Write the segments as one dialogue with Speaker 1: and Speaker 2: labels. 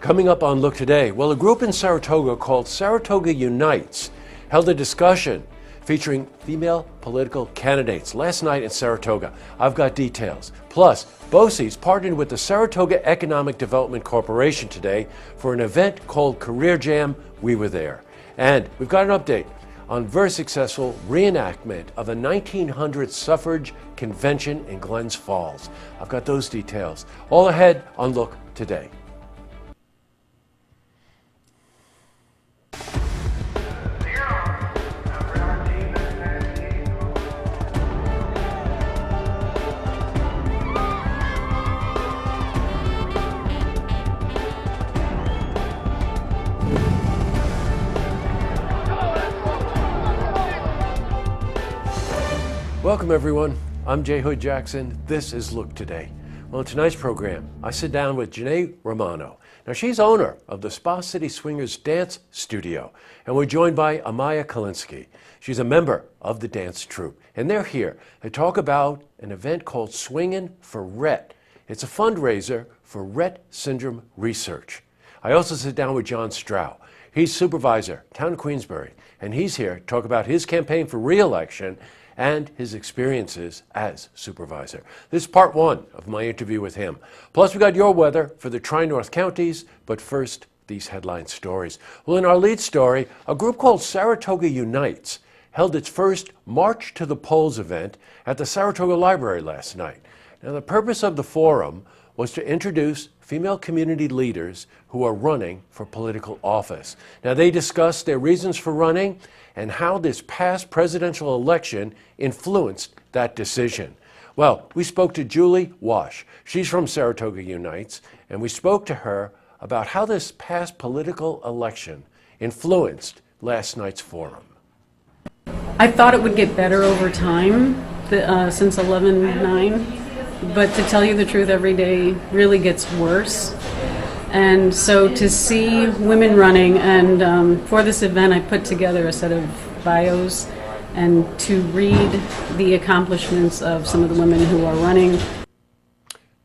Speaker 1: Coming up on Look Today, well, a group in Saratoga called Saratoga Unites held a discussion featuring female political candidates last night in Saratoga. I've got details. Plus, BOCES partnered with the Saratoga Economic Development Corporation today for an event called Career Jam. We were there. And we've got an update on very successful reenactment of a 1900 suffrage convention in Glens Falls. I've got those details. All ahead on Look Today. Welcome everyone, I'm J. Hood Jackson. This is Look Today. Well, in tonight's program, I sit down with Janae Romano. Now she's owner of the Spa City Swingers Dance Studio, and we're joined by Amaya Kalinsky. She's a member of the dance troupe, and they're here to talk about an event called Swingin' for Rett. It's a fundraiser for Rett syndrome research. I also sit down with John Strow. He's supervisor, Town of Queensbury, and he's here to talk about his campaign for re-election and his experiences as supervisor. This is part one of my interview with him. Plus, we got your weather for the Tri-North counties, but first, these headline stories. Well, in our lead story, a group called Saratoga Unites held its first March to the Polls event at the Saratoga Library last night. Now, the purpose of the forum was to introduce female community leaders who are running for political office. Now, they discussed their reasons for running and how this past presidential election influenced that decision. Well, we spoke to Julie Wash. She's from Saratoga Unites, and we spoke to her about how this past political election influenced last night's forum.
Speaker 2: I thought it would get better over time since 11/9, but to tell you the truth, every day really gets worse. And so to see women running, and for this event I put together a set of bios and to read the accomplishments of some of the women who are running.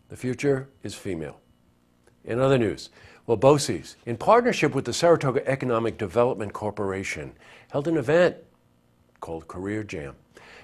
Speaker 1: The future is female. In other news, well, BOCES, in partnership with the Saratoga Economic Development Corporation, held an event called Career Jam.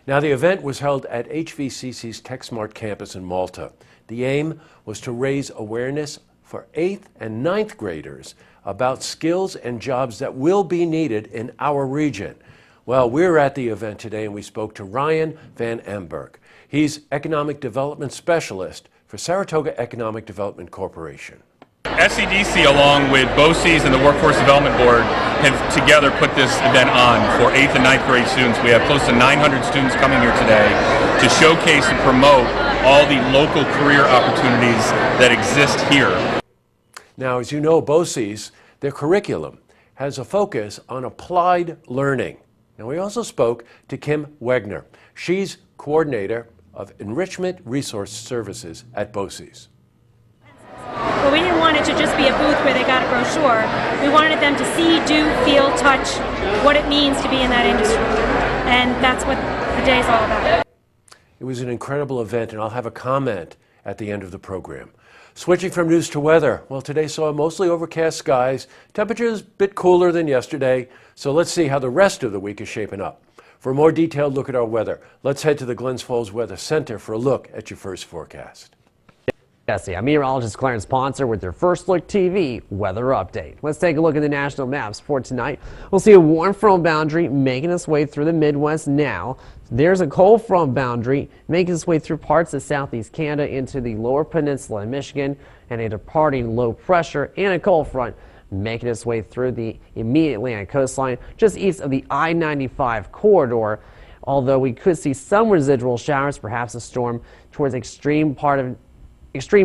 Speaker 1: Now, the event was held at HVCC's Tec Smart Campus in Malta. The aim was to raise awareness for 8th and 9th graders about skills and jobs that will be needed in our region. Well, we're at the event today and we spoke to Ryan Van Amberg. He's Economic Development Specialist for Saratoga Economic Development Corporation.
Speaker 3: SEDC, along with BOCES and the Workforce Development Board, have together put this event on for 8th and 9th grade students. We have close to 900 students coming here today to showcase and promote all the local career opportunities that exist here.
Speaker 1: Now, as you know, BOCES, their curriculum has a focus on applied learning. Now, we also spoke to Kim Wegner. She's coordinator of Enrichment Resource Services at BOCES.
Speaker 4: But we didn't want it to just be a booth where they got a brochure. We wanted them to see, do, feel, touch what it means to be in that industry. And that's what the day is all about.
Speaker 1: It was an incredible event, and I'll have a comment at the end of the program. Switching from news to weather, well, today saw mostly overcast skies. Temperatures a bit cooler than yesterday, so let's see how the rest of the week is shaping up. For a more detailed look at our weather, let's head to the Glens Falls Weather Center for a look at your first forecast.
Speaker 5: Jesse, I'm meteorologist Clarence Ponser with your First Look TV weather update. Let's take a look at the national maps for tonight. We'll see a warm front boundary making its way through the Midwest now. There's a cold front boundary making its way through parts of southeast Canada into the lower peninsula in Michigan, and a departing low pressure and a cold front making its way through the immediate Atlantic coastline just east of the I-95 corridor. Although we could see some residual showers, perhaps a storm towards extreme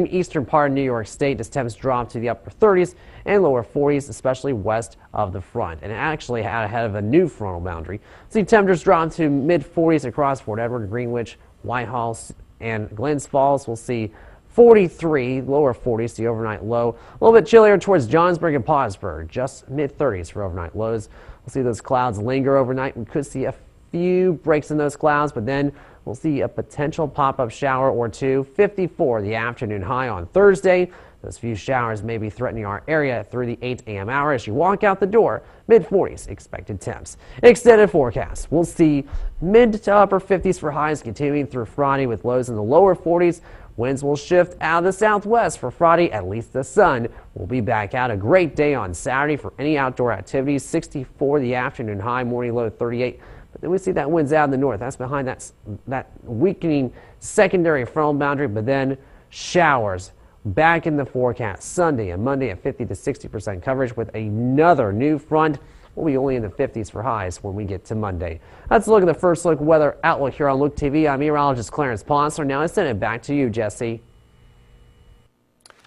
Speaker 5: eastern part of New York State as temps drop to the upper 30s and lower 40s, especially west of the front. And actually ahead of a new frontal boundary. See temperatures drop to mid 40s across Fort Edward, Greenwich, Whitehall, and Glens Falls. We'll see 43, lower 40s, the overnight low. A little bit chillier towards Johnsburg and Pottsburg, just mid 30s for overnight lows. We'll see those clouds linger overnight. We could see a few breaks in those clouds, but then we'll see a potential pop-up shower or two. 54 the afternoon high on Thursday. Those few showers may be threatening our area through the 8 a.m. hour. As you walk out the door, mid-40s expected temps. Extended forecast. We'll see mid to upper 50s for highs continuing through Friday with lows in the lower 40s. Winds will shift out of the southwest for Friday. At least the sun will be back out. A great day on Saturday for any outdoor activities. 64 the afternoon high, morning low 38. But then we see that winds out in the north. That's behind that weakening secondary frontal boundary. But then showers back in the forecast Sunday and Monday at 50 to 60% coverage with another new front. We'll be only in the 50s for highs when we get to Monday. Let's look at the first look weather outlook here on Look TV. I'm meteorologist Clarence Ponser. Now I send it back to you, Jesse.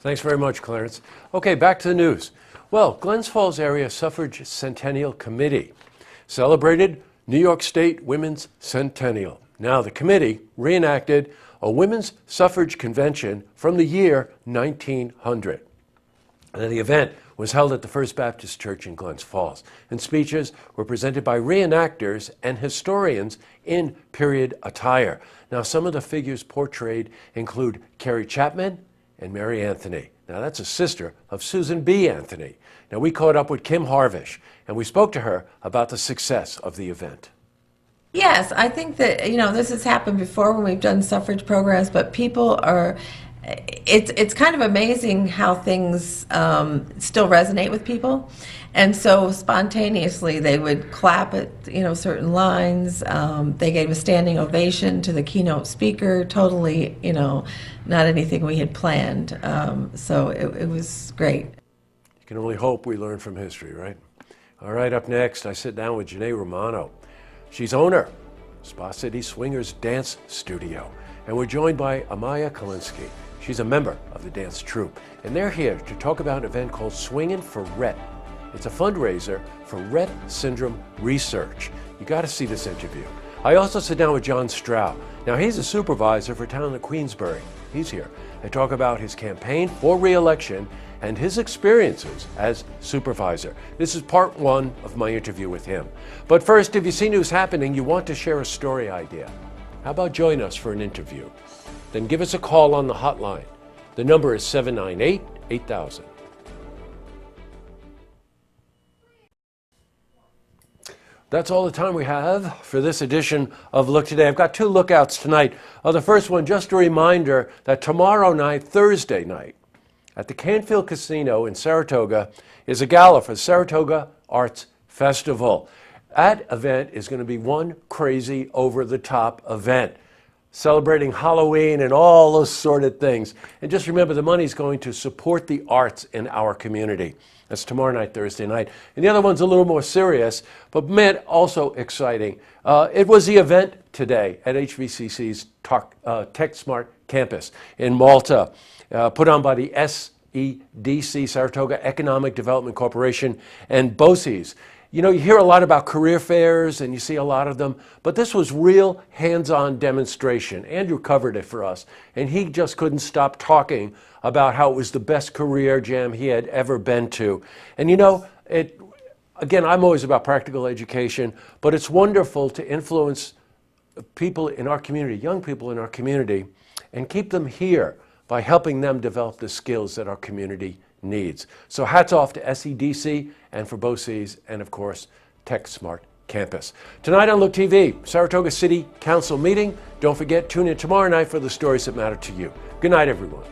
Speaker 1: Thanks very much, Clarence. Okay, back to the news. Well, Glens Falls Area Suffrage Centennial Committee celebrated New York State Women's Centennial. Now, the committee reenacted a women's suffrage convention from the year 1900. And the event was held at the First Baptist Church in Glens Falls, and speeches were presented by reenactors and historians in period attire. Now, some of the figures portrayed include Carrie Chapman and Mary Anthony. Now, that's a sister of Susan B. Anthony. Now, we caught up with Kim Harvish, and we spoke to her about the success of the event.
Speaker 6: Yes, I think that, this has happened before when we've done suffrage programs, but people are, it's kind of amazing how things still resonate with people. And so spontaneously they would clap at, certain lines. They gave a standing ovation to the keynote speaker, totally, not anything we had planned. So it was great.
Speaker 1: You can only hope we learn from history, right? All right, up next, I sit down with Janae Romano. She's owner, Spa City Swingers Dance Studio. And we're joined by Amaya Kalinsky. She's a member of the dance troupe. And they're here to talk about an event called Swingin' for Rett. It's a fundraiser for Rett syndrome research. You got to see this interview. I also sit down with John Stroud. Now, he's a supervisor for town of Queensbury. He's here to talk about his campaign for re-election and his experiences as supervisor. This is part one of my interview with him. But first, if you see news happening, you want to share a story idea. How about join us for an interview? Then give us a call on the hotline. The number is 798-8000. That's all the time we have for this edition of Look Today. I've got two lookouts tonight. The first one, just a reminder that tomorrow night, Thursday night, at the Canfield Casino in Saratoga is a gala for the Saratoga Arts Festival. That event is going to be one crazy over-the-top event, celebrating Halloween and all those sort of things. And just remember, the money's going to support the arts in our community. That's tomorrow night, Thursday night. And the other one's a little more serious, but man, also exciting. It was the event today at HVCC's Tec Smart Campus in Malta, put on by the SEDC, Saratoga Economic Development Corporation, and BOCES. You hear a lot about career fairs, and you see a lot of them, but this was real hands-on demonstration. Andrew covered it for us, and he just couldn't stop talking about how it was the best career jam he had ever been to. And again, I'm always about practical education, but it's wonderful to influence people in our community, young people in our community, and keep them here by helping them develop the skills that our community needs. So hats off to SEDC and for BOCES and, of course, Tec Smart Campus. Tonight on Look TV, Saratoga City Council meeting. Don't forget, tune in tomorrow night for the stories that matter to you. Good night, everyone.